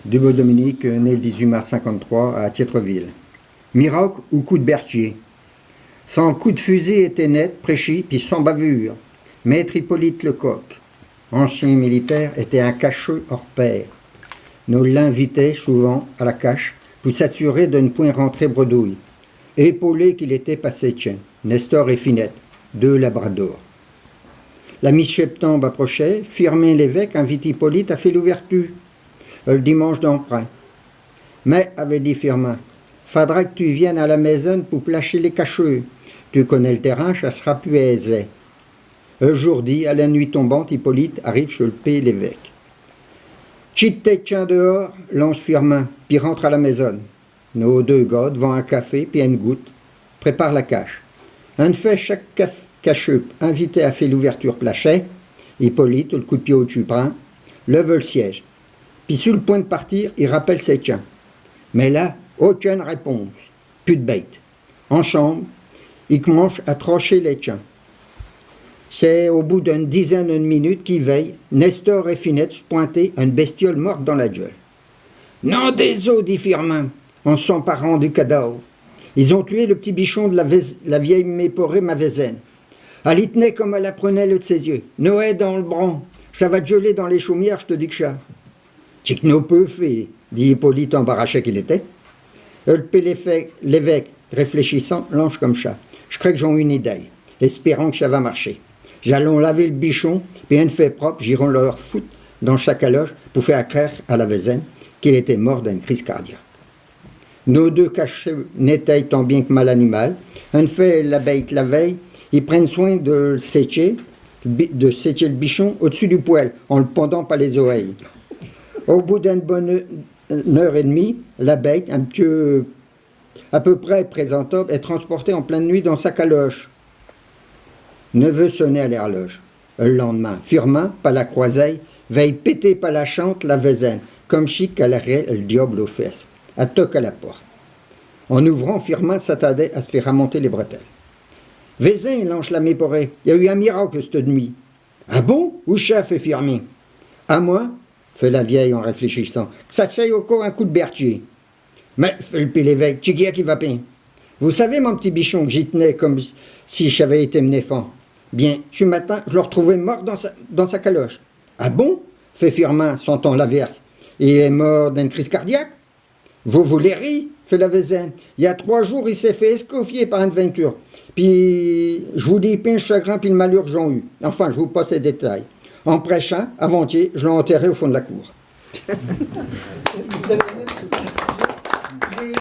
Dubois-Dominique, né le 18 mars 1953 à Tiétreville. Miracle ou coup de berthier. Son coup de fusil était net, précis, puis sans bavure. Maître Hippolyte Lecoq, ancien militaire, était un cacheux hors pair. Nous l'invitait souvent à la cache pour s'assurer de ne point rentrer bredouille. Épaulé qu'il était par ses tiens, Nestor et Finette, deux labradors. La mi-septembre approchait, Firmin l'évêque invite Hippolyte à faire l'ouverture, le dimanche d'emprunt. Mais, avait dit Firmin, faudra que tu viennes à la maison pour placher les cacheux. Tu connais le terrain, ça sera plus aisé. Un jour dit, à la nuit tombante, Hippolyte arrive chez le P. l'évêque. Chite tient dehors, lance Firmin, puis rentre à la maison. Nos deux gars devant un café, puis une goutte, prépare la cache. Un fait chaque cacheux invité à faire l'ouverture plachet, Hippolyte, le coup de pied au-dessus prend, lève le siège. Puis sur le point de partir, il rappelle ses tiens. Mais là, aucune réponse, plus de bête. En chambre, il commence à trancher les tiens. C'est au bout d'une dizaine de minutes qu'il veille, Nestor et Finette se pointaient à une bestiole morte dans la gueule. « Non des os, dit Firmin, en s'emparant du cadavre. Ils ont tué le petit bichon de la vieille méporée Mavézène. Elle y tenait comme elle apprenait le de ses yeux. Noé dans le bron, ça va te geler dans les chaumières, je te dis que ça. C'est que nous peu fait, dit Hippolyte embarrassé qu'il était. L'évêque, réfléchissant, lance comme ça. Je crois que j'en ai une idée, espérant que ça va marcher. J'allons laver le bichon, puis un fait propre, j'irai leur foutre dans sa caloche pour faire croire à la Vézène qu'il était mort d'une crise cardiaque. Nos deux cacheux nettoient tant bien que mal l'animal. Un fait la bête la veille, ils prennent soin de sécher le bichon au-dessus du poêle, en le pendant par les oreilles. Au bout d'une bonne heure et demie, la bête, à peu près présentable, est transportée en pleine nuit dans sa caloche. Neveu sonnait à l'horloge. Le lendemain, Firmin, par la croiseille, veille péter par la chante la Vézène, comme si qu'elle aurait le diable aux fesses. Elle toque à la porte. En ouvrant, Firmin s'attardait à se faire remonter les bretelles. « Vézin, lance la méporée, il y a eu un miracle cette nuit. »« Ah bon? Où chef fait Firmin? »« À moi, fait la vieille en réfléchissant, ça tient encore un coup de berthier. »« Mais, fait le l'évêque, tu qui va peindre? Vous savez, mon petit bichon, que j'y tenais comme si j'avais été menéfant. Bien, ce matin, je le retrouvais mort dans sa caloche. »« Ah bon? » fait Firmin, sentant l'averse. « Il est mort d'une crise cardiaque? »« Vous voulez rire? » fait la Vézène. « Il y a 3 jours, il s'est fait escoffier par une vainture. Puis, je vous dis, puis le chagrin, puis le malheur que j'en eu. Enfin, je vous passe les détails. En prêchant, avant-hier, je l'ai enterré au fond de la cour. »